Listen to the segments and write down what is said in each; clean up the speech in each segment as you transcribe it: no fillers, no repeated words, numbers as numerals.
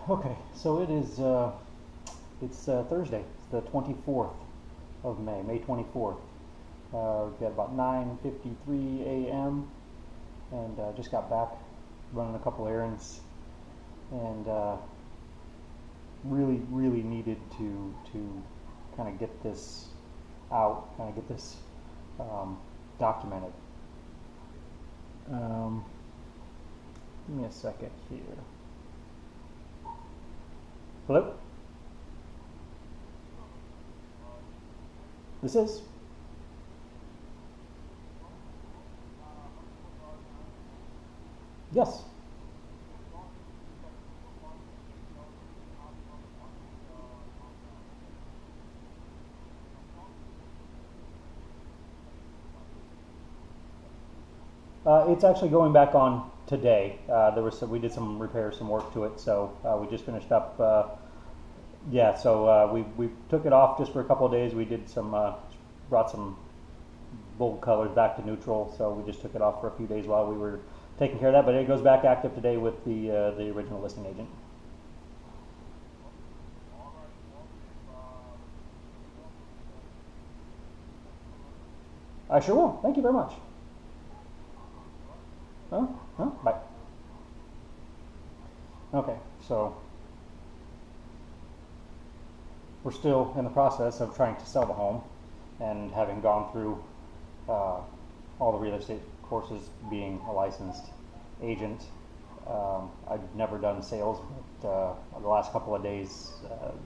Okay, so it's Thursday. It's the 24th of May, May 24th. We've got about 9:53 a.m. and just got back running a couple errands and really needed to kind of get this out, kind of get this documented. Um, Give me a second here. Hello? This is? Yes. It's actually going back on today. We did some repairs, some work to it, so we just finished up. Yeah, so we took it off just for a couple of days. We did some brought some bold colors back to neutral, so we just took it off for a few days while we were taking care of that. But it goes back active today with the original listing agent. I sure will. Thank you very much. Bye. Okay, so we're still in the process of trying to sell the home, and having gone through all the real estate courses, being a licensed agent. I've never done sales, but the last couple of days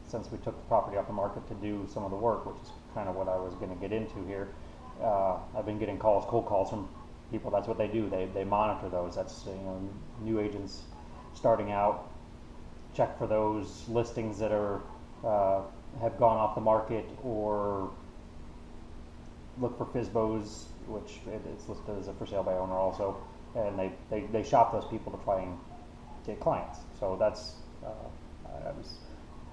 since we took the property off the market to do some of the work, which is kind of what I was going to get into here, I've been getting calls, cold calls from people. That's what they do. They monitor those. That's new agents starting out, check for those listings that are have gone off the market, or look for FSBOs, which it's listed as a for sale by owner also, and they shop those people to try and get clients. So that's I was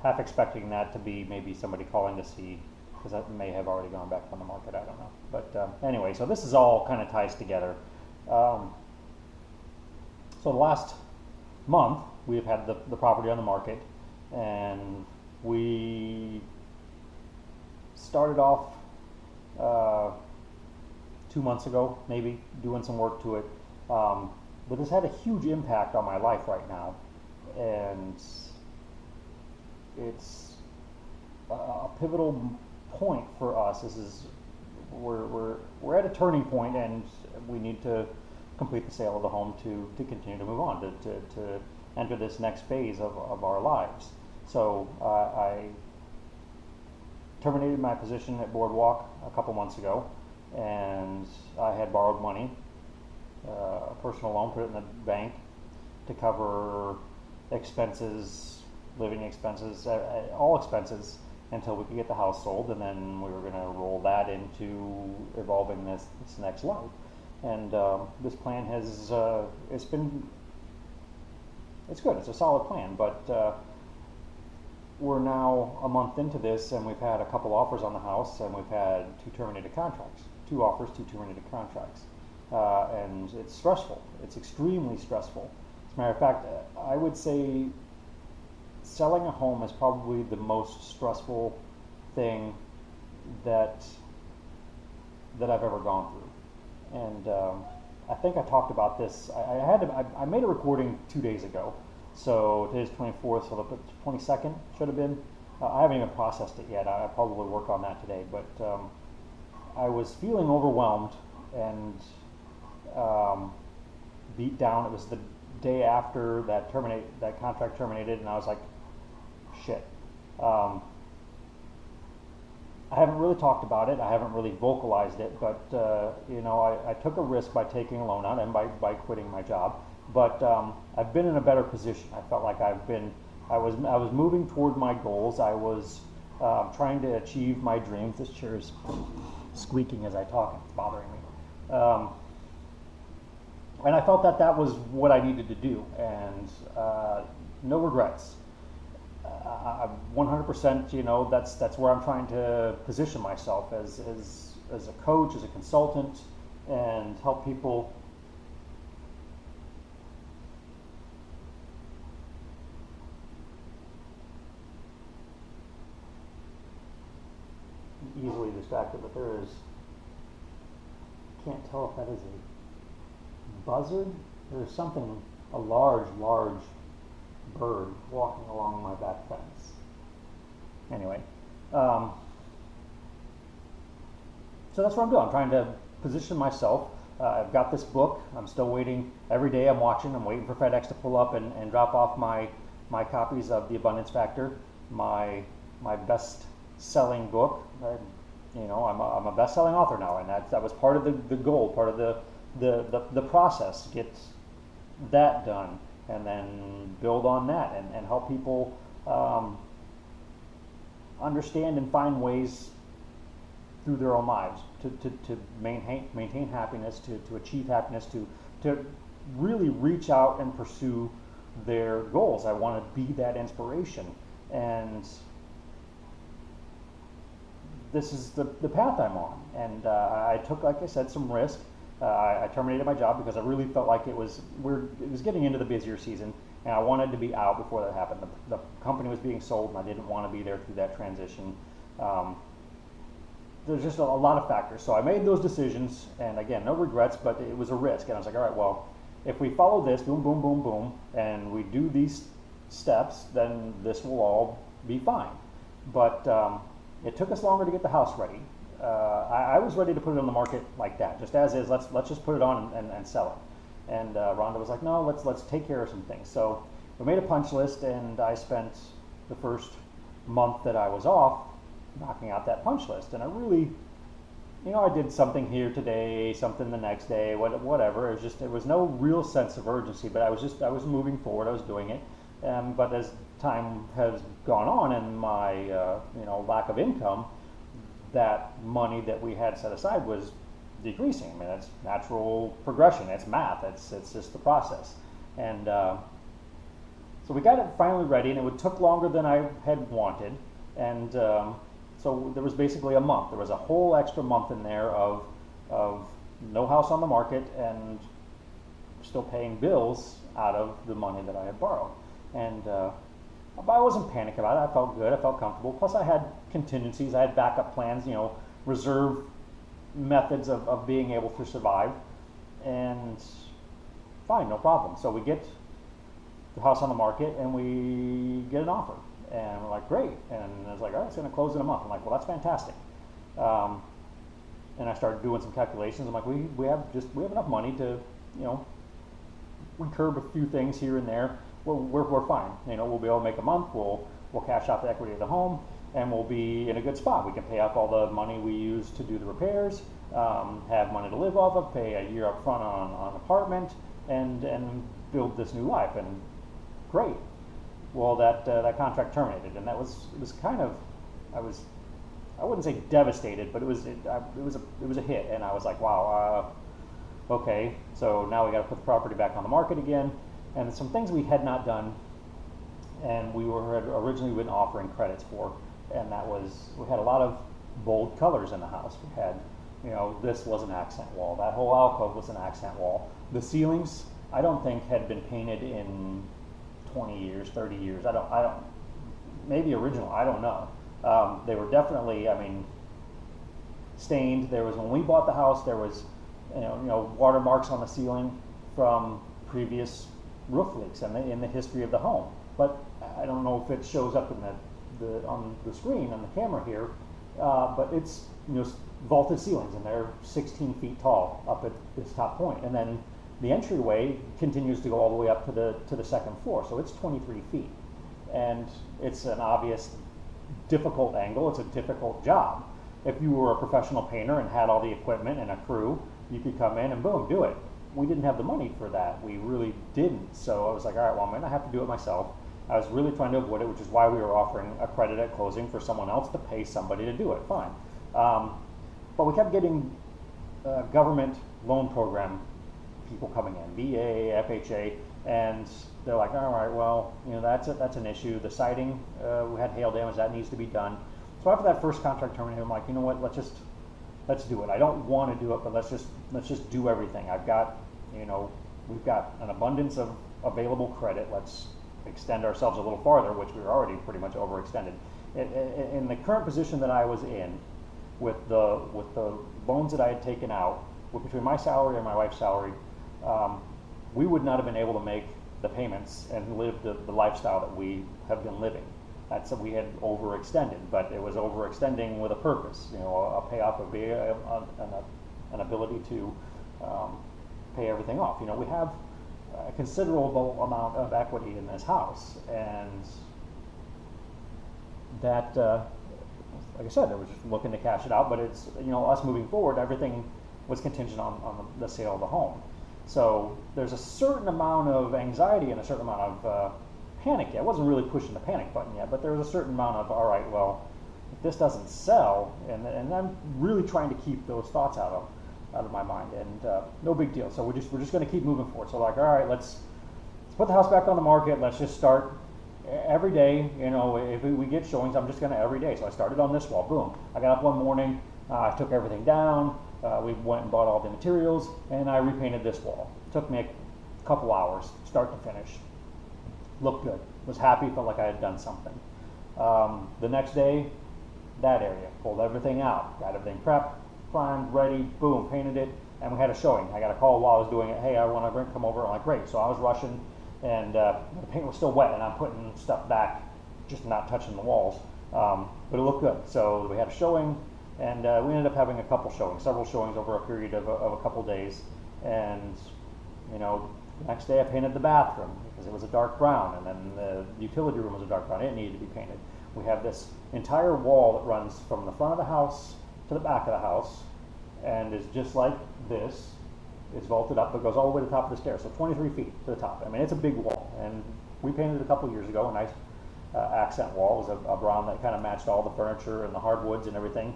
half expecting that to be maybe somebody calling to see, because that may have already gone back on the market. I don't know. But anyway, so this is all kind of ties together. So the last month we've had the property on the market, and we started off 2 months ago, maybe, doing some work to it. But this had a huge impact on my life right now, and it's a pivotal point for us. We're at a turning point, and we need to complete the sale of the home to continue to move on, to enter this next phase of our lives. So I terminated my position at Boardwalk a couple months ago, and I had borrowed money, a personal loan, put it in the bank to cover expenses, living expenses, all expenses, until we could get the house sold, and then we were going to roll that into evolving this next life. And this plan has it's good. It's a solid plan, but we're now a month into this, and we've had a couple offers on the house, and we've had two offers, two terminated contracts, and it's stressful. It's extremely stressful. As a matter of fact, I would say selling a home is probably the most stressful thing that I've ever gone through. And I think I talked about this. I made a recording 2 days ago. So today's 24th, so the 22nd should have been. I haven't even processed it yet. I probably work on that today. But I was feeling overwhelmed and beat down. It was the day after that contract terminated, and I was like, shit. I haven't really talked about it. I haven't really vocalized it, but I took a risk by taking a loan out and by quitting my job. But I've been in a better position. I felt like I was moving toward my goals. I was trying to achieve my dreams. This chair is squeaking as I talk. It's bothering me. And I felt that was what I needed to do, and no regrets. 100%, that's where I'm trying to position myself as a coach, as a consultant, and help people factor, but there is, can't tell if that is a buzzard. There's something, a large bird walking along my back fence. Anyway, so that's what I'm doing. I'm trying to position myself. I've got this book. I'm still waiting. Every day I'm watching. I'm waiting for FedEx to pull up and drop off my copies of The Abundance Factor, my best-selling book. I'm a best-selling author now, and that was part of the goal, part of the process. Get that done, and then build on that, and help people understand and find ways through their own lives to maintain happiness, to achieve happiness, to really reach out and pursue their goals. I want to be that inspiration, and this is the path I'm on. And I took, like I said, some risk. I terminated my job because I really felt like it was getting into the busier season, and I wanted to be out before that happened. The company was being sold, and I didn't want to be there through that transition. There's just a lot of factors. So I made those decisions, and again, no regrets, but it was a risk. And I was like, all right, well, if we follow this, boom, boom, boom, boom, and we do these steps, then this will all be fine. But it took us longer to get the house ready. I was ready to put it on the market like that, just as is. Let's just put it on and sell it. And Rhonda was like, no, let's take care of some things. So we made a punch list, and I spent the first month that I was off knocking out that punch list. And I really, I did something here today, something the next day, whatever. It was just, there was no real sense of urgency, but I was moving forward. I was doing it. But as time has gone on, and my lack of income, that money that we had set aside was decreasing. I mean, that's natural progression. It's math. It's just the process. And so we got it finally ready, and it took longer than I had wanted. And so there was basically a month. There was a whole extra month in there of no house on the market and still paying bills out of the money that I had borrowed. And but I wasn't panicked about it. I felt good. I felt comfortable. Plus, I had contingencies. I had backup plans. Reserve methods of being able to survive. And fine, no problem. So we get the house on the market, and we get an offer. And we're like, great. And I was like, all right, it's going to close in a month. I'm like, well, that's fantastic. And I started doing some calculations. I'm like, we have enough money to, we curb a few things here and there. We're fine. We'll be able to make a month. We'll cash out the equity of the home, and we'll be in a good spot. We can pay off all the money we use to do the repairs, have money to live off of, pay a year up front on an apartment, and build this new life. And great. Well, that contract terminated, and it was kind of, I wouldn't say devastated, but it was a hit, and I was like, wow, okay, so now we got to put the property back on the market again, and some things we had not done, and we had originally been offering credits for, and that was, we had a lot of bold colors in the house. We had, this was an accent wall. That whole alcove was an accent wall. The ceilings, I don't think had been painted in 20 years, 30 years. I don't, maybe original, I don't know. They were definitely, stained. There was, when we bought the house, there was, watermarks on the ceiling from previous roof leaks in the history of the home. But I don't know if it shows up in on the screen, on the camera here, but it's, vaulted ceilings, and they're 16 feet tall up at this top point. And then the entryway continues to go all the way up to the second floor, so it's 23 feet. And it's an obvious difficult angle. It's a difficult job. If you were a professional painter and had all the equipment and a crew, you could come in and boom, do it. We didn't have the money for that. We really didn't. So I was like, all right, well, I'm going to have to do it myself. I was really trying to avoid it, which is why we were offering a credit at closing for someone else to pay somebody to do it. Fine. But we kept getting government loan program people coming in, VA, FHA, and they're like, all right, well, that's an issue. The siding, we had hail damage, that needs to be done. So after that first contract terminated, I'm like, you know what, let's do it. I don't want to do it, but let's just do everything. I've got, we've got an abundance of available credit. Let's extend ourselves a little farther, which we were already pretty much overextended. In the current position that I was in, with the loans that I had taken out, between my salary and my wife's salary, we would not have been able to make the payments and live the lifestyle that we have been living. That's we had overextended, but it was overextending with a purpose. A payoff would be an ability to pay everything off. We have a considerable amount of equity in this house, and that, like I said, I was just looking to cash it out. But it's us moving forward, everything was contingent on the sale of the home. So there's a certain amount of anxiety and a certain amount of panic yet. I wasn't really pushing the panic button yet, but there was a certain amount of, all right, well, if this doesn't sell, and I'm really trying to keep those thoughts out of my mind, and no big deal. So we're just going to keep moving forward. So like, all right, let's put the house back on the market. Let's just start every day. If we get showings, I'm just going to every day. So I started on this wall. Boom. I got up one morning. I took everything down. We went and bought all the materials, and I repainted this wall. It took me a couple hours, start to finish. Looked good. Was happy, felt like I had done something. The next day, that area, pulled everything out, got everything prepped, primed, ready, boom, painted it, and we had a showing. I got a call while I was doing it, hey, I want to come over. I'm like, great. So I was rushing, and the paint was still wet, and I'm putting stuff back, just not touching the walls. But it looked good. So we had a showing, and we ended up having a couple showings, several showings over a period of a couple days. And, the next day I painted the bathroom because it was a dark brown, and then the utility room was a dark brown. It needed to be painted. We have this entire wall that runs from the front of the house to the back of the house, and is just like this. It's vaulted up, but goes all the way to the top of the stairs, so 23 feet to the top. I mean, it's a big wall, and we painted it a couple years ago, a nice accent wall. It was a brown that kind of matched all the furniture and the hardwoods and everything,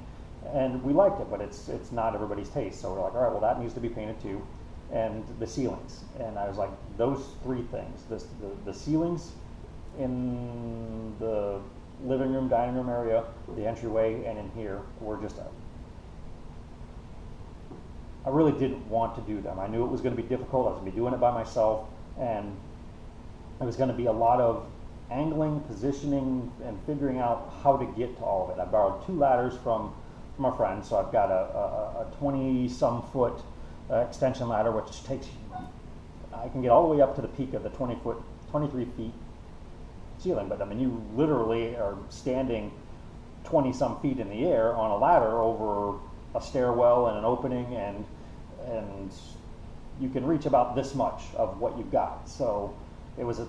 and we liked it, but it's not everybody's taste. So we're like, all right, well, that needs to be painted too, and the ceilings. And I was like, those three things, the ceilings in the living room, dining room area, the entryway, and in here were just I really didn't want to do them. I knew it was going to be difficult. I was going to be doing it by myself, and it was going to be a lot of angling, positioning, and figuring out how to get to all of it. I borrowed 2 ladders from a friend, so I've got a 20-some foot extension ladder, which I can get all the way up to the peak of the 23 feet ceiling. But I mean, you literally are standing 20-some feet in the air on a ladder over a stairwell and an opening, and you can reach about this much of what you've got. So it was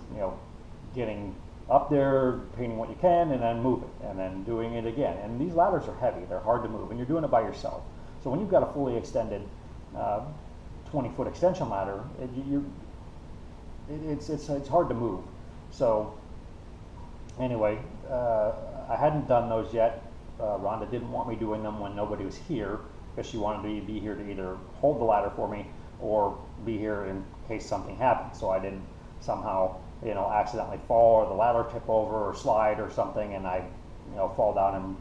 getting up there, painting what you can, and then move it, and then doing it again. And these ladders are heavy; they're hard to move, and you're doing it by yourself. So when you've got a fully extended 20-foot extension ladder, it's hard to move. So anyway, I hadn't done those yet. Rhonda didn't want me doing them when nobody was here, because she wanted me to be here to either hold the ladder for me or be here in case something happened. So I didn't somehow accidentally fall, or the ladder tip over or slide or something, and I fall down and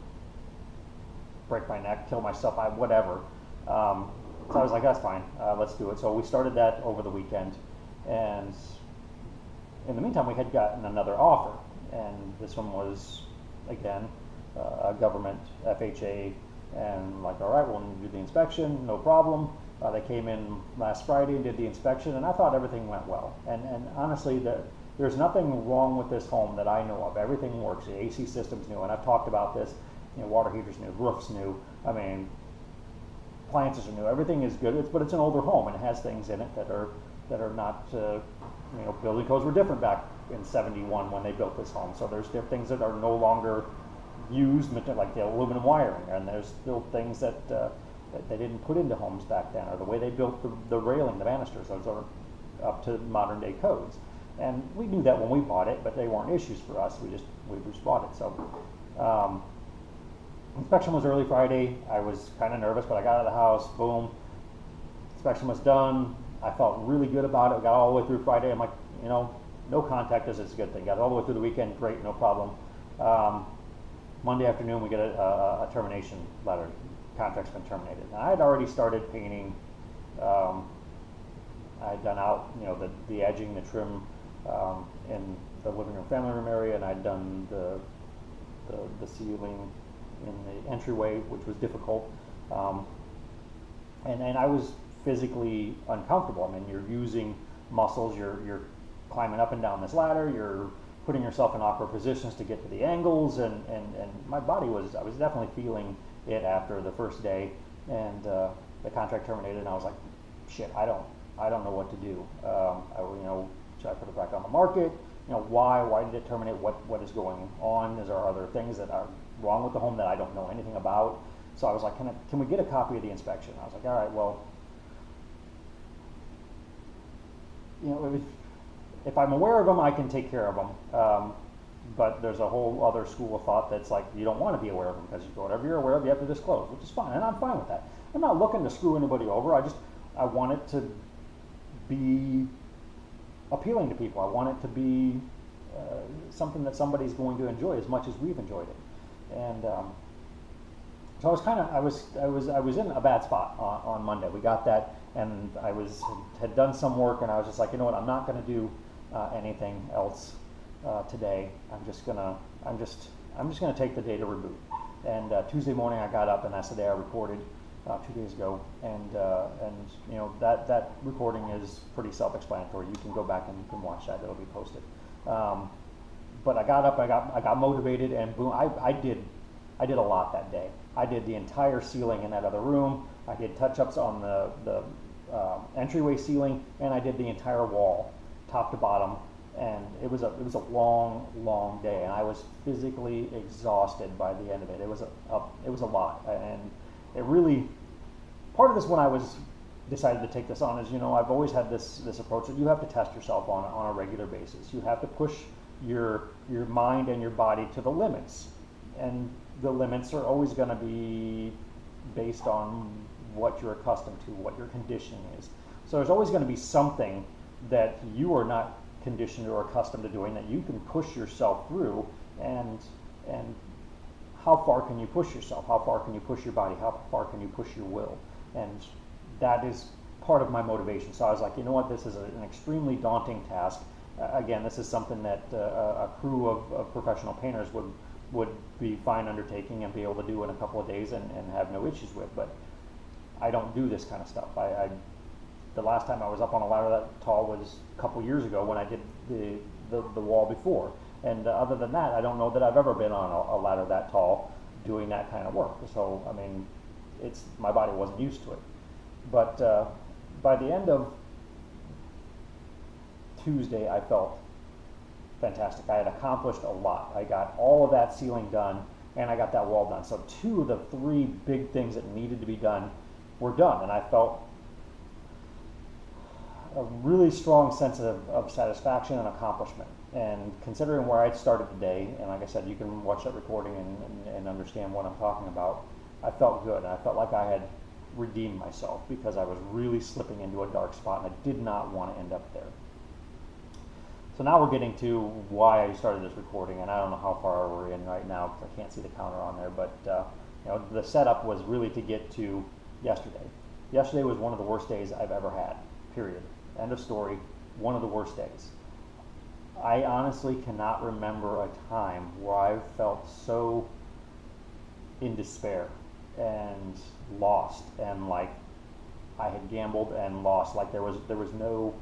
break my neck, kill myself, whatever. So I was like, that's fine, let's do it. So we started that over the weekend, and in the meantime we had gotten another offer, and this one was again a government FHA, and like, all right, we'll do the inspection, no problem. They came in last Friday and did the inspection, and I thought everything went well. And honestly, there's nothing wrong with this home that I know of. Everything works. The AC system's new, and I've talked about this. Water heater's new, roof's new. I mean, appliances are new. Everything is good. But it's an older home, and it has things in it that are not. Building codes were different back in '71 when they built this home. So there's things that are no longer used, like the aluminum wiring, and there's still things that they didn't put into homes back then, or the way they built the railing, the banisters. Those are up to modern day codes, and we knew that when we bought it, but they weren't issues for us. We just bought it. So inspection was early Friday. I was kind of nervous, but I got out of the house. Boom, inspection was done. I felt really good about it. We got all the way through Friday. I'm like, no contact is a good thing. Got it all the way through the weekend. Great, no problem. Monday afternoon, we get a termination letter. Contract's been terminated. And I had already started painting. I had done out, the edging, the trim in the living room, family room area, and I'd done the ceiling in the entryway, which was difficult. And I was physically uncomfortable. I mean, you're using muscles, you're climbing up and down this ladder, you're putting yourself in awkward positions to get to the angles, and my body I was definitely feeling it after the first day, and the contract terminated, and I was like, shit, I don't know what to do. Should I put it back on the market? Why did it terminate? What is going on? Is there other things that are wrong with the home that I don't know anything about? So I was like, can we get a copy of the inspection? I was like, all right, well, if I'm aware of them, I can take care of them. But there's a whole other school of thought that's like, you don't want to be aware of them, because whatever you're aware of, you have to disclose, which is fine, and I'm fine with that. I'm not looking to screw anybody over. I want it to be appealing to people. I want it to be something that somebody's going to enjoy as much as we've enjoyed it. And so I was in a bad spot on Monday. We got that, and I had done some work, and I was just like, you know what, I'm not going to do anything else today. I'm just gonna take the day to reboot. And Tuesday morning I got up, and that's the day I recorded 2 days ago. And that recording is pretty self-explanatory. You can go back and you can watch that. It'll be posted. But I got up, I got motivated, and boom, I did a lot that day. I did the entire ceiling in that other room. I did touch-ups on the entryway ceiling, and I did the entire wall, top to bottom. And it was a long day, and I was physically exhausted by the end of it. It was a lot, and it really, part of this when I decided to take this on is, I've always had this approach that you have to test yourself on a regular basis. You have to push your mind and your body to the limits, and the limits are always going to be based on what you're accustomed to, what your conditioning is. So there's always going to be something that you are not conditioned or accustomed to doing that you can push yourself through, and how far can you push yourself? How far can you push your body? How far can you push your will? And that is part of my motivation. So I was like, you know what, this is an extremely daunting task. Again, this is something that a crew of professional painters would be fine undertaking and be able to do in a couple of days and have no issues with, but I don't do this kind of stuff. The last time I was up on a ladder that tall was a couple years ago when I did the wall before. And other than that, I don't know that I've ever been on a ladder that tall doing that kind of work. So, I mean, my body wasn't used to it. But by the end of Tuesday, I felt fantastic. I had accomplished a lot. I got all of that ceiling done, and I got that wall done. So 2 of the 3 big things that needed to be done were done, and I felt a really strong sense of satisfaction and accomplishment. And considering where I started today, and like I said, you can watch that recording and understand what I'm talking about, I felt good, and I felt like I had redeemed myself, because I was really slipping into a dark spot, and I did not want to end up there. So now we're getting to why I started this recording, and I don't know how far we're in right now because I can't see the counter on there, but the setup was really to get to yesterday. Yesterday was one of the worst days I've ever had, period. End of story, one of the worst days. I honestly cannot remember a time where I felt so in despair and lost, and like I had gambled and lost. Like there was no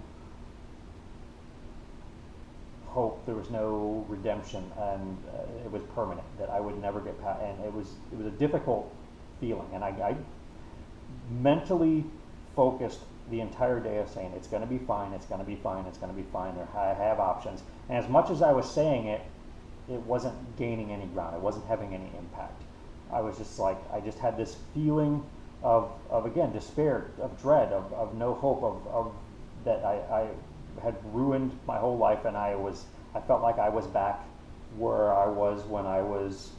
hope, there was no redemption, and it was permanent, that I would never get past. And it was a difficult feeling, and I mentally focused the entire day of saying, it's going to be fine, it's going to be fine, it's going to be fine, I have options. And as much as I was saying it, it wasn't gaining any ground, it wasn't having any impact. I was just like, I just had this feeling of again, despair, of dread, of no hope, of that I had ruined my whole life, and I felt like I was back where I was when I was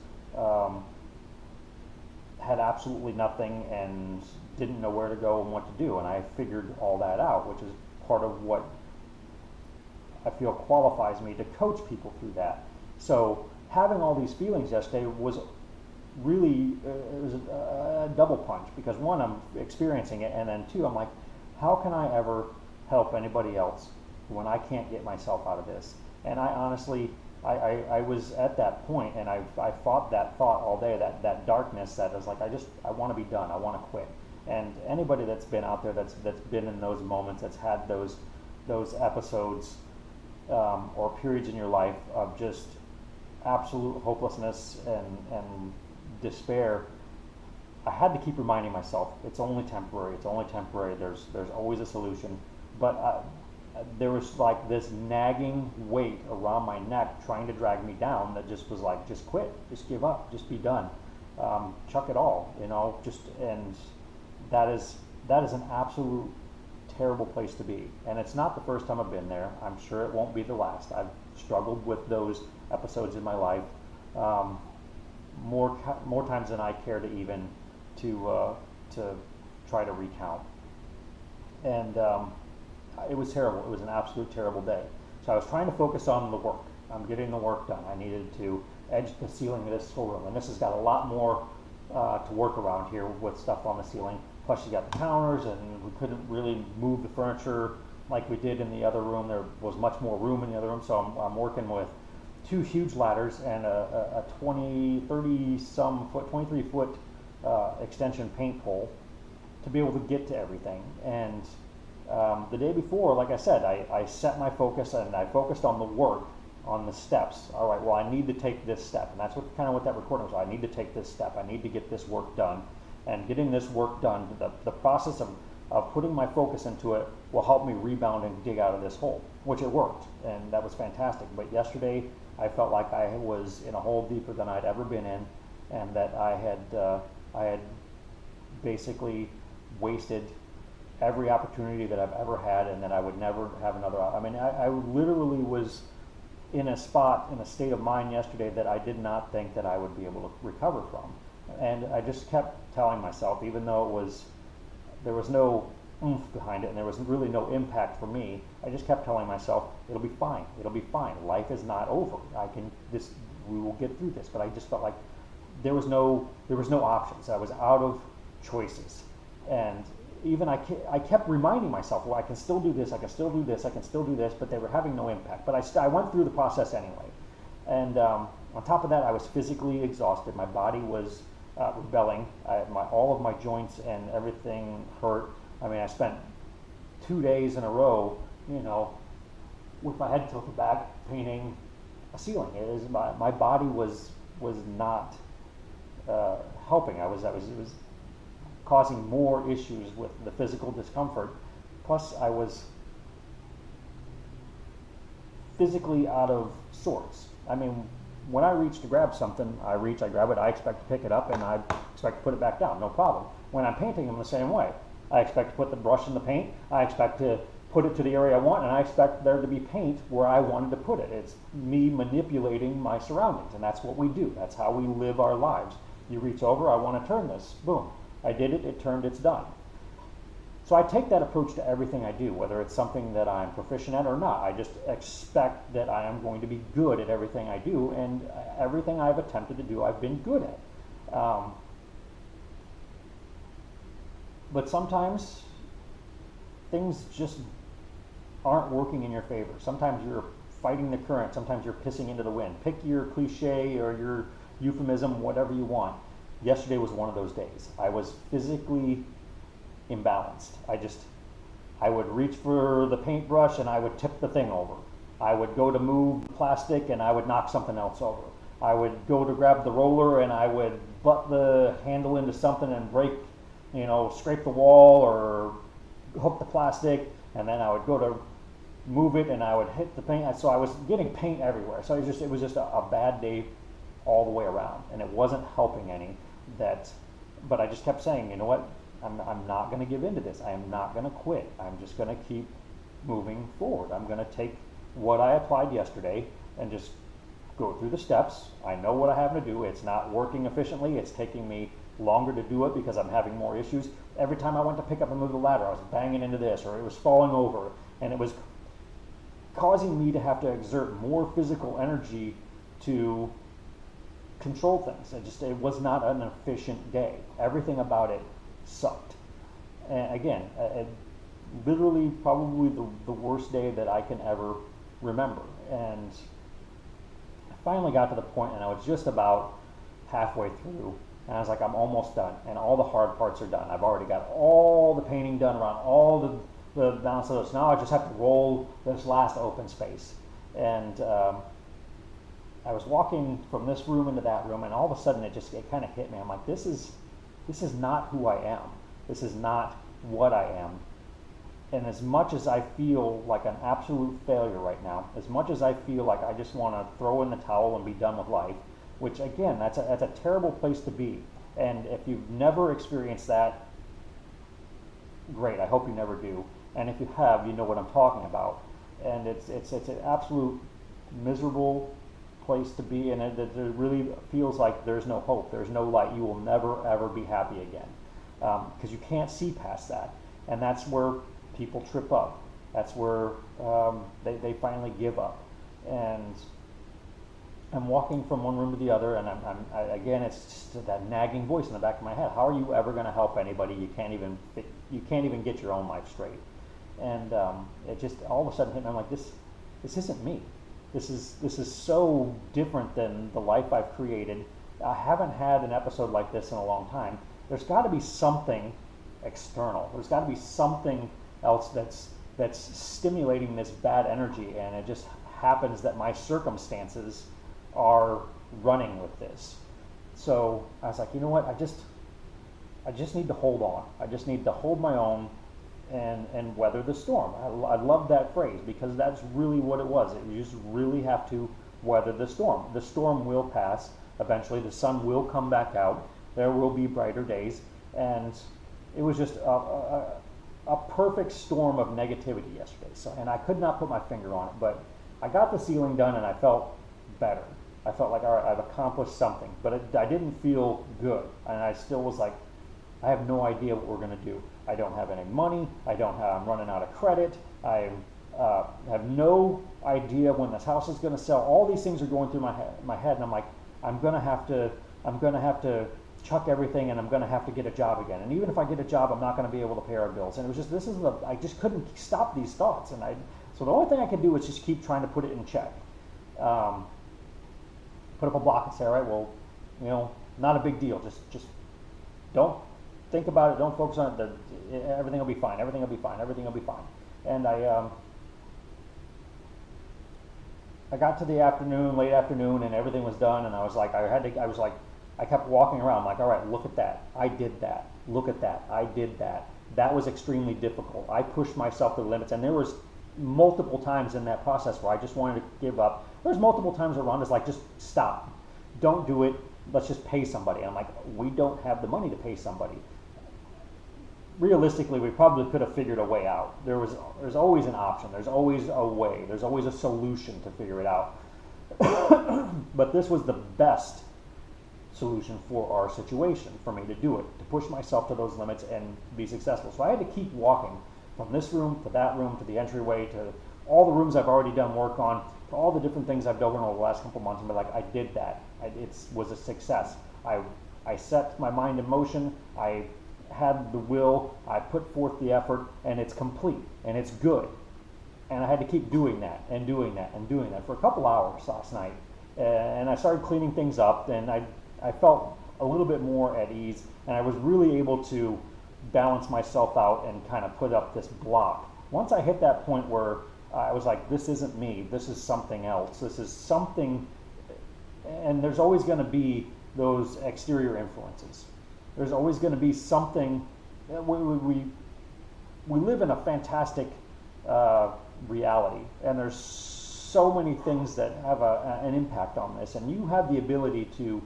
had absolutely nothing and didn't know where to go and what to do, and I figured all that out, which is part of what I feel qualifies me to coach people through that. So having all these feelings yesterday was really it was a double punch, because one, I'm experiencing it, and then two, I'm like, how can I ever help anybody else when I can't get myself out of this? And I honestly I was at that point, and I fought that thought all day, that darkness that was like, I want to be done, I want to quit. And anybody that's been out there, that's been in those moments, that's had those episodes or periods in your life of just absolute hopelessness and despair, I had to keep reminding myself, it's only temporary, it's only temporary, there's always a solution. But there was like this nagging weight around my neck trying to drag me down that just was like, just quit, just give up, just be done, chuck it all, and that is an absolute terrible place to be. And it's not the first time I've been there. I'm sure it won't be the last. I've struggled with those episodes in my life more times than I care to even to try to recount. And it was terrible. It was an absolute terrible day. So I was trying to focus on the work. I'm getting the work done. I needed to edge the ceiling of this storeroom, and this has got a lot more to work around here with stuff on the ceiling. Plus you got the counters, and we couldn't really move the furniture like we did in the other room. There was much more room in the other room, so I'm working with 2 huge ladders and a 23 foot extension paint pole to be able to get to everything. And the day before, like I said, I set my focus and I focused on the work, on the steps. All right, well, I need to take this step, and that's what that recording was. I need to take this step. I need to get this work done. And getting this work done, the process of putting my focus into it will help me rebound and dig out of this hole, which it worked, and that was fantastic. But yesterday, I felt like I was in a hole deeper than I'd ever been in, and that I had basically wasted every opportunity that I've ever had, and that I would never have another. I mean, I literally was in a state of mind yesterday that I did not think that I would be able to recover from. And I just kept telling myself, even though there was no oomph behind it and there was really no impact for me, I just kept telling myself, it'll be fine, it'll be fine. Life is not over. We will get through this. But I just felt like there was no options. I was out of choices. And even I kept reminding myself, well, I can still do this, I can still do this, I can still do this, but they were having no impact. But I went through the process anyway. And on top of that, I was physically exhausted. My body was rebelling. All of my joints and everything hurt. I mean, I spent 2 days in a row, with my head tilted back, painting a ceiling. My body was not helping. It was causing more issues with the physical discomfort. Plus, I was physically out of sorts. I mean, when I reach to grab something, I grab it, I expect to pick it up, and I expect to put it back down, no problem. When I'm painting them the same way, I expect to put the brush in the paint, I expect to put it to the area I want, and I expect there to be paint where I wanted to put it. It's me manipulating my surroundings, and that's what we do. That's how we live our lives. You reach over, I want to turn this, boom. I did it, it turned, it's done. So I take that approach to everything I do, whether it's something that I'm proficient at or not. I just expect that I am going to be good at everything I do, and everything I've attempted to do, I've been good at. But sometimes things just aren't working in your favor. Sometimes you're fighting the current, sometimes you're pissing into the wind. Pick your cliche or your euphemism, whatever you want. Yesterday was one of those days. I was physically imbalanced. I would reach for the paintbrush and I would tip the thing over. I would go to move the plastic and I would knock something else over. I would go to grab the roller and I would butt the handle into something and break, scrape the wall or hook the plastic, and then I would go to move it and I would hit the paint. So I was getting paint everywhere. So it was just a bad day all the way around, and it wasn't helping any. But I just kept saying, you know what? I'm not going to give in to this. I am not going to quit. I'm just going to keep moving forward. I'm going to take what I applied yesterday and just go through the steps. I know what I have to do. It's not working efficiently. It's taking me longer to do it because I'm having more issues. Every time I went to pick up and move the ladder, I was banging into this, or it was falling over, and it was causing me to have to exert more physical energy to control things. It was not an efficient day. Everything about it sucked. And again, literally probably the worst day that I can ever remember. And finally got to the point, and I was just about halfway through, and I was like, I'm almost done, and all the hard parts are done. I've already got all the painting done around all the balance of this. Now I just have to roll this last open space. And I was walking from this room into that room, and all of a sudden it kind of hit me. I'm like, this is not who I am. This is not what I am. And as much as I feel like an absolute failure right now, as much as I feel like I just want to throw in the towel and be done with life, which again, that's a terrible place to be. And if you've never experienced that, great, I hope you never do. And if you have, you know what I'm talking about. And it's an absolute miserable place to be, and it really feels like there's no hope, there's no light. You will never ever be happy again, because you can't see past that. And that's where people trip up. That's where they finally give up. And I'm walking from one room to the other, and again, it's just that nagging voice in the back of my head. How are you ever going to help anybody? You can't even get your own life straight. And it just all of a sudden hit me. I'm like, this isn't me. This is so different than the life I've created. I haven't had an episode like this in a long time. There's got to be something external. There's got to be something else that's stimulating this bad energy, and it just happens that my circumstances are running with this. So I was like, you know what? I just need to hold on. I just need to hold my own and weather the storm. I love that phrase, because that's really what it was. You just really have to weather the storm. The storm will pass. Eventually the sun will come back out. There will be brighter days. And it was just a perfect storm of negativity yesterday. So, and I could not put my finger on it, but I got the ceiling done and I felt better. I felt like, all right, I've accomplished something, but I didn't feel good. And I still was like, I have no idea what we're going to do. I don't have any money. I'm running out of credit. I have no idea when this house is going to sell. All these things are going through my head, and I'm like, I'm going to have to chuck everything, and I'm going to have to get a job again. And even if I get a job, I'm not going to be able to pay our bills. And it was just, I just couldn't stop these thoughts. And so the only thing I could do was just keep trying to put it in check. Put up a block and say, all right, well, not a big deal. Just don't think about it. Don't focus on it. Everything will be fine. Everything will be fine. Everything will be fine. And I got to the afternoon, late afternoon, and everything was done. And I was like, I kept walking around. I'm like, all right, look at that. I did that. Look at that. I did that. That was extremely difficult. I pushed myself to the limits, and there was multiple times in that process where I just wanted to give up. There's multiple times where Rhonda's like, just stop. Don't do it. Let's just pay somebody. And I'm like, we don't have the money to pay somebody. Realistically, we probably could have figured a way out. There's always an option. There's always a way. There's always a solution to figure it out. But this was the best solution for our situation, for me to do it, to push myself to those limits and be successful. So I had to keep walking from this room to that room to the entryway to all the rooms I've already done work on, to all the different things I've done over the last couple months, and be like, I did that. It was a success. I set my mind in motion. I had the will. I put forth the effort, and it's complete, and it's good. And I had to keep doing that and doing that and doing that for a couple hours last night. And I started cleaning things up, and I felt a little bit more at ease, and I was really able to balance myself out and kind of put up this block. Once I hit that point where I was like, this isn't me, this is something else, this is something, and there's always going to be those exterior influences. There's always going to be something. We live in a fantastic reality, and there's so many things that have an impact on this, and you have the ability to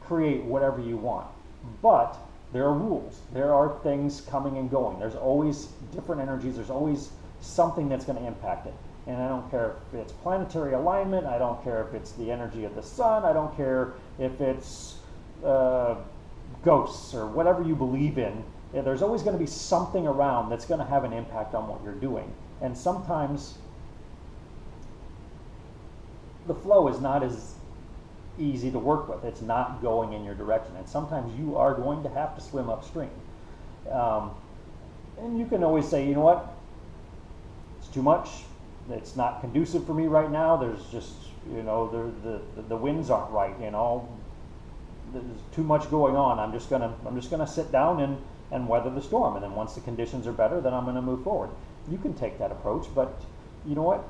create whatever you want. But there are rules. There are things coming and going. There's always different energies. There's always something that's going to impact it. And I don't care if it's planetary alignment. I don't care if it's the energy of the sun. I don't care if it's ghosts or whatever you believe in. There's always going to be something around that's going to have an impact on what you're doing. And sometimes the flow is not as easy to work with. It's not going in your direction. And sometimes you are going to have to swim upstream. And you can always say, you know what? It's too much. it's not conducive for me right now. There's just, the winds aren't right. There's too much going on. I'm just gonna sit down and weather the storm. And then once the conditions are better, then I'm gonna move forward. You can take that approach, but you know what?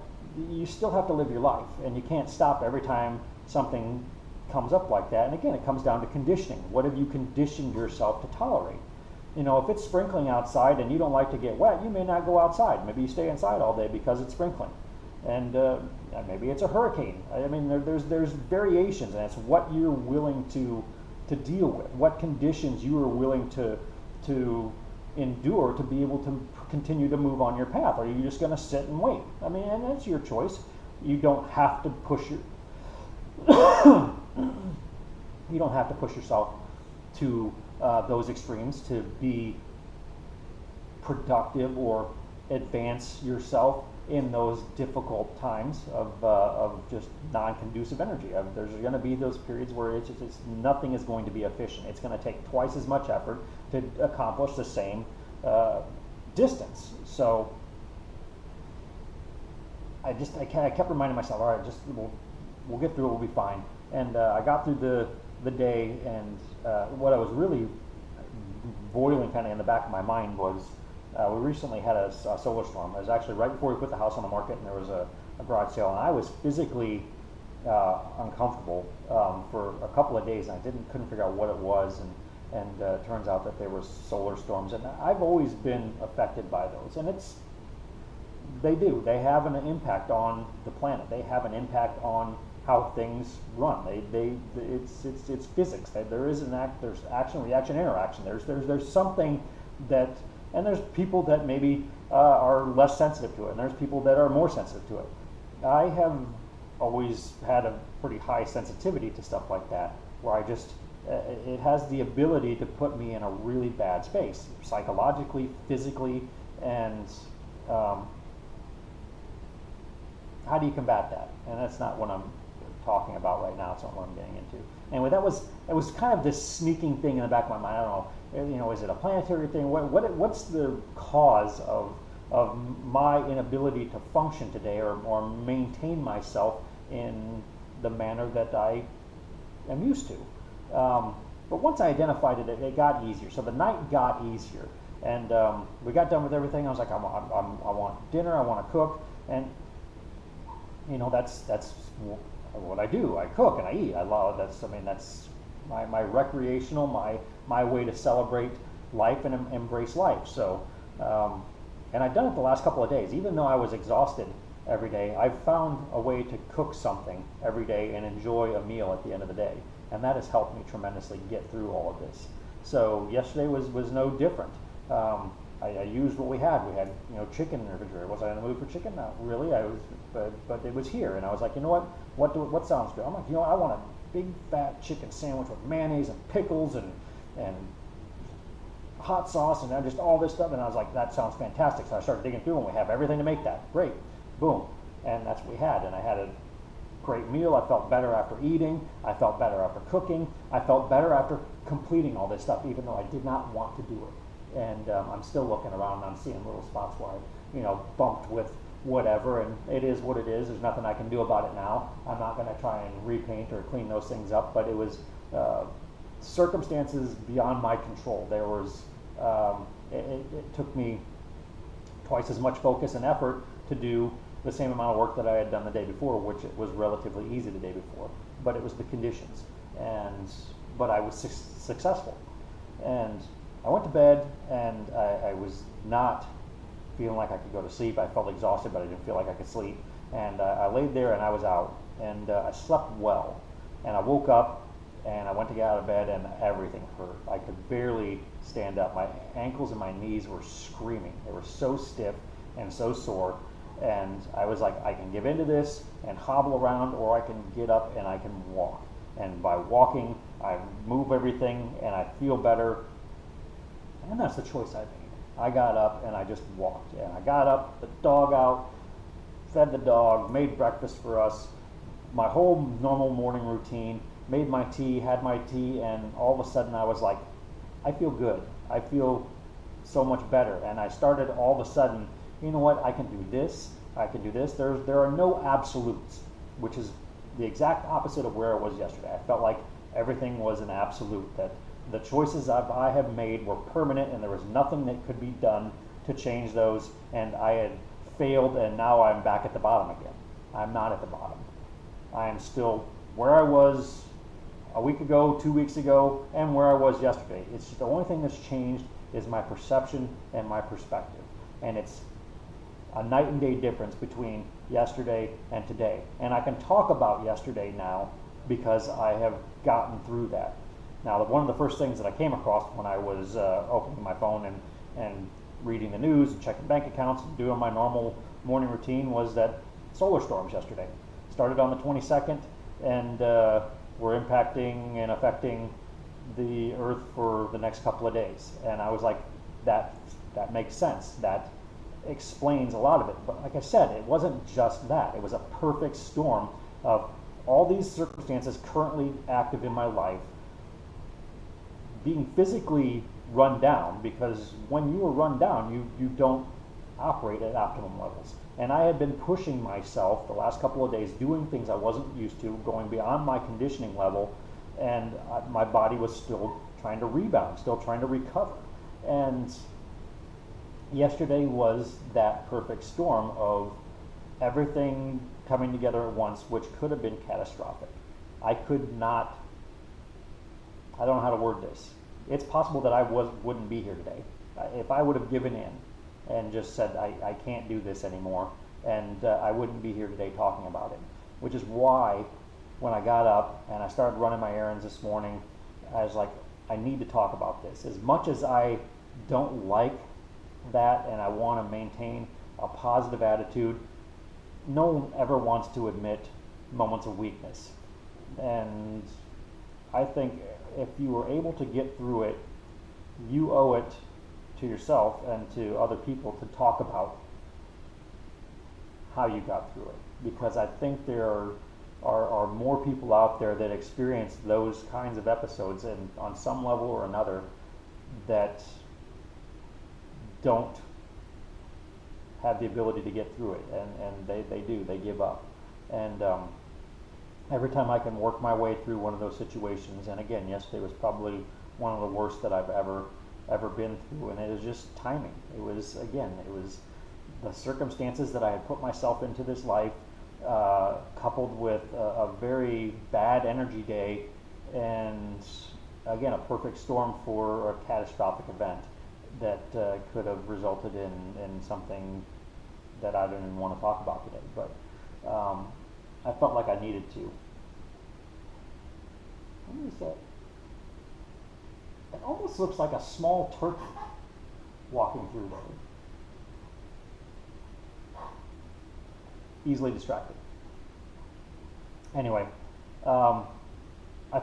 You still have to live your life, and you can't stop every time something comes up like that. And again, it comes down to conditioning. What have you conditioned yourself to tolerate? If it's sprinkling outside and you don't like to get wet, you may not go outside. Maybe you stay inside all day because it's sprinkling. And maybe it's a hurricane. I mean, there's variations, and it's what you're willing to deal with, what conditions you are willing to endure to be able to continue to move on your path. Or are you just going to sit and wait? I mean, and that's your choice. You don't have to push you don't have to push yourself to those extremes to be productive or advance yourself in those difficult times of just non-conducive energy. There's going to be those periods where it's nothing is going to be efficient. It's going to take twice as much effort to accomplish the same distance. So I kept reminding myself, all right, we'll get through it, we'll be fine. And I got through the day, and what I was really boiling kind of in the back of my mind was we recently had a solar storm. It was actually right before we put the house on the market, and there was a garage sale, and I was physically uncomfortable for a couple of days, and I couldn't figure out what it was, and it turns out that there were solar storms, and I've always been affected by those, and they have an impact on the planet. They have an impact on how things run. It's physics. There's action, reaction, interaction. There's something that, and there's people that maybe are less sensitive to it, and there's people that are more sensitive to it. I have always had a pretty high sensitivity to stuff like that, where it has the ability to put me in a really bad space, psychologically, physically, and how do you combat that? And that's not what I'm talking about right now. It's not what I'm getting into. Anyway, it was kind of this sneaking thing in the back of my mind. I don't know, is it a planetary thing? What's the cause of my inability to function today or maintain myself in the manner that I am used to? But once I identified it, it got easier. So the night got easier, and we got done with everything. I was like, I want dinner. I want to cook, and that's what I do. I cook and I eat. That's my recreational, my way to celebrate life and embrace life. So, and I've done it the last couple of days. Even though I was exhausted every day, I've found a way to cook something every day and enjoy a meal at the end of the day. And that has helped me tremendously get through all of this. So yesterday was no different. I used what we had. We had chicken in the refrigerator. Was I in the mood for chicken? Not really. But it was here, and I was like, you know what? What sounds good? I'm like, I want a big fat chicken sandwich with mayonnaise and pickles and hot sauce and just all this stuff. And I was like, that sounds fantastic. So I started digging through, and we have everything to make that. Great, boom, and that's what we had. And I had a great meal. I felt better after eating. I felt better after cooking. I felt better after completing all this stuff, even though I did not want to do it. And I'm still looking around, and I'm seeing little spots where I, bumped with whatever, and it is what it is. There's nothing I can do about it now. I'm not going to try and repaint or clean those things up, but it was circumstances beyond my control. There was, it took me twice as much focus and effort to do the same amount of work that I had done the day before, which it was relatively easy the day before, but it was the conditions, but I was successful. And I went to bed, and I was not feeling like I could go to sleep. I felt exhausted, but I didn't feel like I could sleep. And I laid there, and I was out, and I slept well. And I woke up, and I went to get out of bed, and everything hurt. I could barely stand up. My ankles and my knees were screaming. They were so stiff and so sore. And I was like, I can give into this and hobble around, or I can get up and I can walk. And by walking, I move everything, and I feel better. And that's the choice I made. I got up and I just walked. And I got up, the dog out, fed the dog, made breakfast for us, my whole normal morning routine, made my tea, had my tea, and all of a sudden I was like, I feel good. I feel so much better. And I started all of a sudden, you know what, I can do this, I can do this. There are no absolutes, which is the exact opposite of where I was yesterday. I felt like everything was an absolute, that the choices I have made were permanent and there was nothing that could be done to change those, and I had failed and now I'm back at the bottom again. I'm not at the bottom. I am still where I was a week ago, 2 weeks ago, and where I was yesterday. It's just the only thing that's changed is my perception and my perspective. And it's a night and day difference between yesterday and today. And I can talk about yesterday now because I have gotten through that. Now, one of the first things that I came across when I was opening my phone and reading the news and checking bank accounts and doing my normal morning routine was that solar storms yesterday started on the 22nd and were impacting and affecting the earth for the next couple of days. And I was like, that makes sense. That explains a lot of it. But like I said, it wasn't just that. It was a perfect storm of all these circumstances currently active in my life being physically run down, because when you are run down, you don't operate at optimum levels. And I had been pushing myself the last couple of days, doing things I wasn't used to, going beyond my conditioning level, and my body was still trying to rebound, still trying to recover. And yesterday was that perfect storm of everything coming together at once, which could have been catastrophic. I don't know how to word this. It's possible that I wouldn't be here today. If I would have given in and just said, I can't do this anymore, and I wouldn't be here today talking about it. Which is why when I got up and I started running my errands this morning, I was like, I need to talk about this. As much as I don't like that and I want to maintain a positive attitude, no one ever wants to admit moments of weakness. And I think if you were able to get through it, you owe it to yourself and to other people to talk about how you got through it. Because I think there are more people out there that experience those kinds of episodes and on some level or another that don't have the ability to get through it, and they do, they give up. And every time I can work my way through one of those situations, and again, yesterday was probably one of the worst that I've ever been through, and it was just timing. It was the circumstances that I had put myself into this life, coupled with a very bad energy day, and again, a perfect storm for a catastrophic event that could have resulted in something that I didn't even want to talk about today. But I felt like I needed to. What is that? It almost looks like a small turkey walking through there. Easily distracted. Anyway, I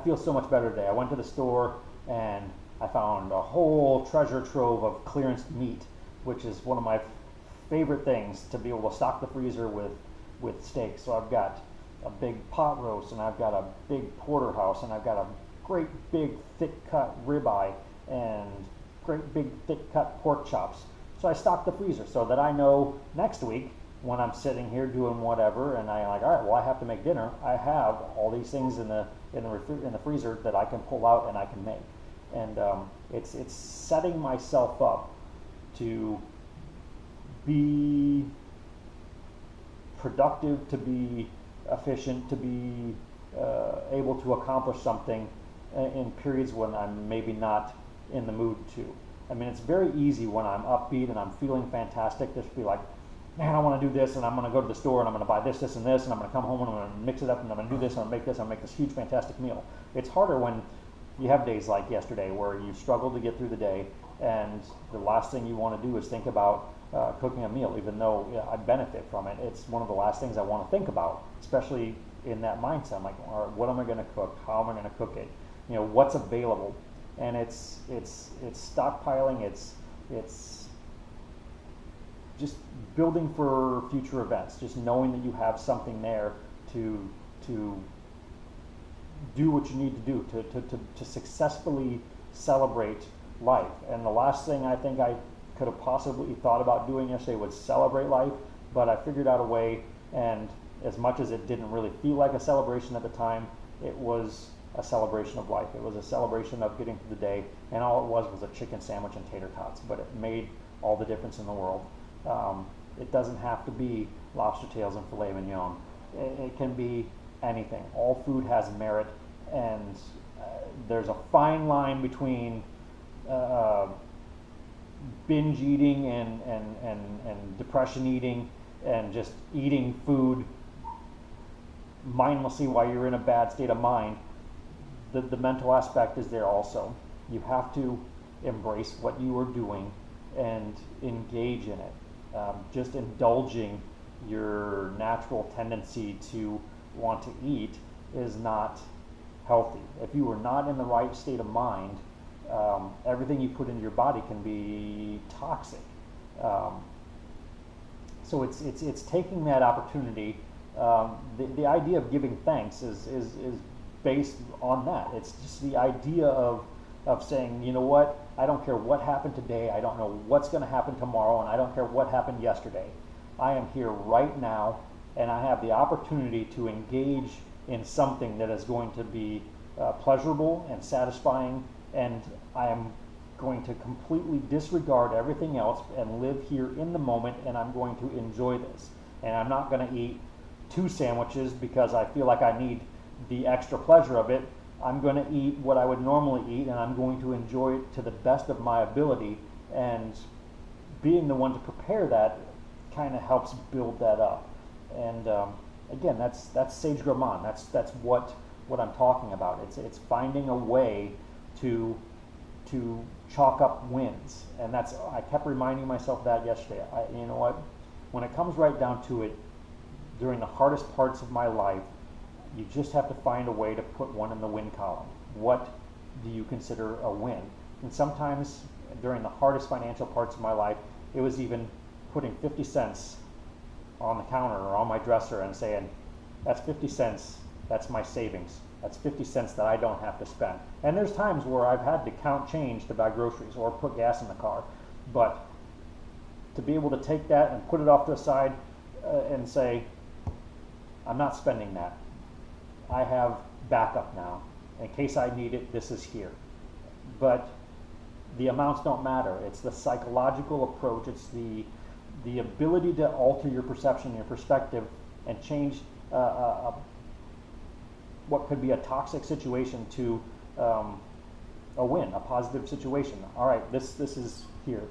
feel so much better today. I went to the store and I found a whole treasure trove of clearance meat, which is one of my favorite things, to be able to stock the freezer with steak. So I've got a big pot roast, and I've got a big porterhouse, and I've got a great big thick cut ribeye, and great big thick cut pork chops. So I stock the freezer so that I know next week when I'm sitting here doing whatever, and I'm like, all right, well, I have to make dinner. I have all these things in the freezer that I can pull out and I can make. And it's setting myself up to be productive, to be efficient, to be able to accomplish something in periods when I'm maybe not in the mood to. I mean, it's very easy when I'm upbeat and I'm feeling fantastic to be like, man, I want to do this, and I'm going to go to the store, and I'm going to buy this, this, and this, and I'm going to come home, and I'm going to mix it up, and I'm going to do this, and I'm going to make this, and I'm going to make this huge, fantastic meal. It's harder when you have days like yesterday where you struggle to get through the day, and the last thing you want to do is think about cooking a meal, even though I benefit from it. It's one of the last things I want to think about, especially in that mindset. I'm like, all right, what am I going to cook? How am I going to cook it? You know, what's available? And it's stockpiling. It's just building for future events. Just knowing that you have something there to do what you need to do to successfully celebrate life. And the last thing I think I could have possibly thought about doing yesterday was celebrate life, but I figured out a way, and as much as it didn't really feel like a celebration at the time, it was a celebration of life. It was a celebration of getting through the day, and all it was a chicken sandwich and tater tots, but it made all the difference in the world. It doesn't have to be lobster tails and filet mignon. It can be anything. All food has merit, and there's a fine line between binge eating and depression eating and just eating food mindlessly while you're in a bad state of mind. The mental aspect is there also. You have to embrace what you are doing and engage in it. Just indulging your natural tendency to want to eat is not healthy. If you are not in the right state of mind, everything you put into your body can be toxic. So it's taking that opportunity. The idea of giving thanks is based on that. It's just the idea of saying, you know what, I don't care what happened today, I don't know what's going to happen tomorrow, and I don't care what happened yesterday. I am here right now, and I have the opportunity to engage in something that is going to be pleasurable and satisfying, and I am going to completely disregard everything else and live here in the moment, and I'm going to enjoy this. And I'm not going to eat 2 sandwiches because I feel like I need the extra pleasure of it. I'm going to eat what I would normally eat, and I'm going to enjoy it to the best of my ability, and being the one to prepare that kind of helps build that up. And again, that's Sage Gourmand. That's what I'm talking about. It's finding a way to chalk up wins, and I kept reminding myself that yesterday. You know what? When it comes right down to it, during the hardest parts of my life, you just have to find a way to put one in the win column. What do you consider a win? And sometimes during the hardest financial parts of my life, it was even putting 50 cents on the counter or on my dresser and saying, that's 50 cents, that's my savings. That's 50 cents that I don't have to spend. And there's times where I've had to count change to buy groceries or put gas in the car. But to be able to take that and put it off to the side and say, I'm not spending that. I have backup now. In case I need it, this is here. But the amounts don't matter. It's the psychological approach. It's the ability to alter your perception, your perspective, and change what could be a toxic situation to a win, a positive situation. All right, this is here.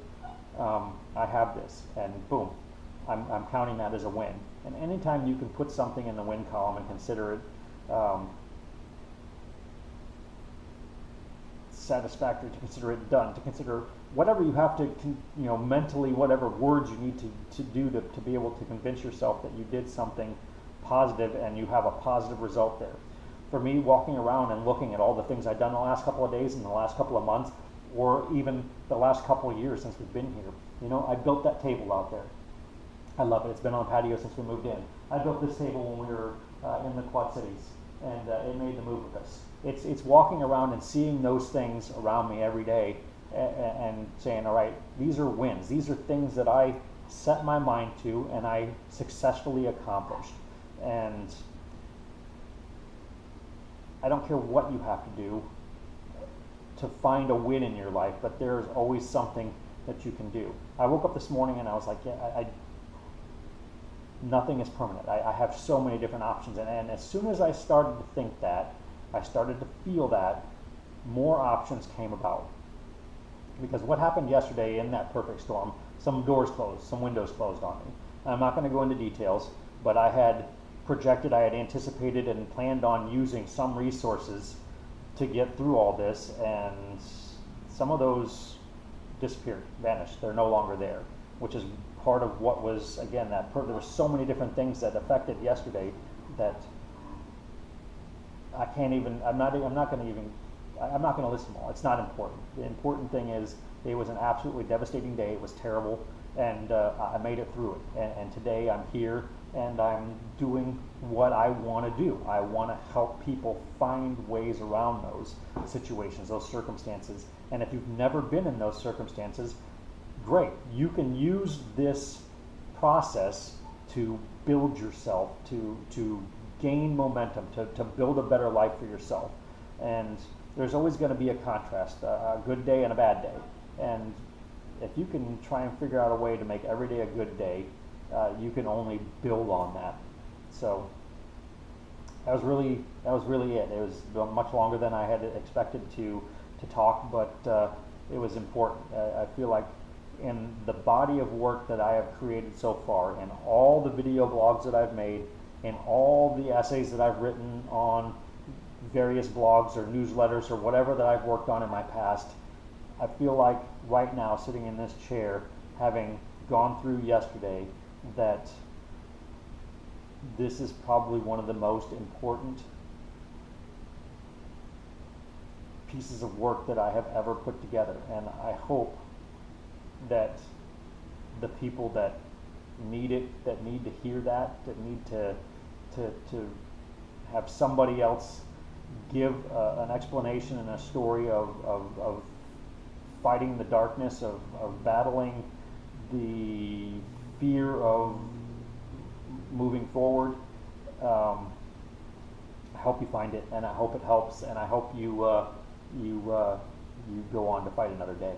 I have this, and boom, I'm counting that as a win. And anytime you can put something in the win column and consider it satisfactory, to consider it done, to consider whatever you have to, mentally, whatever words you need to do to be able to convince yourself that you did something positive and you have a positive result there. For me, walking around and looking at all the things I've done the last couple of days and the last couple of months, or even the last couple of years since we've been here, I built that table out there. I love it. It's been on patio since we moved in. I built this table when we were in the Quad Cities, and it made the move with us. It's walking around and seeing those things around me every day and saying, all right, these are wins. These are things that I set my mind to and I successfully accomplished. And I don't care what you have to do to find a win in your life, but there's always something that you can do. I woke up this morning and I was like, yeah, nothing is permanent. I have so many different options. And as soon as I started to think that, I started to feel that, more options came about. Because what happened yesterday in that perfect storm, some doors closed, some windows closed on me. I'm not going to go into details, but I had projected, I had anticipated and planned on using some resources to get through all this, and some of those disappeared, vanished. They're no longer there, which is part of what was, again, there were so many different things that affected yesterday that I'm not going to list them all. It's not important. The important thing is it was an absolutely devastating day. It was terrible, and I made it through it. And today I'm here, and I'm doing what I want to do. I want to help people find ways around those situations, those circumstances. And if you've never been in those circumstances, great. You can use this process to build yourself, to gain momentum, to build a better life for yourself. And there's always going to be a contrast, a good day and a bad day. And if you can try and figure out a way to make every day a good day, you can only build on that. So that was really it. It was much longer than I had expected to talk, but it was important. I feel like in the body of work that I have created so far, in all the video blogs that I've made, in all the essays that I've written on various blogs or newsletters or whatever that I've worked on in my past, I feel like right now, sitting in this chair, having gone through yesterday, that this is probably one of the most important pieces of work that I have ever put together. And I hope that the people that need it, that need to hear that need to have somebody else give an explanation and a story of fighting the darkness, of battling the fear of moving forward. I hope you find it, and I hope it helps, and I hope you go on to fight another day.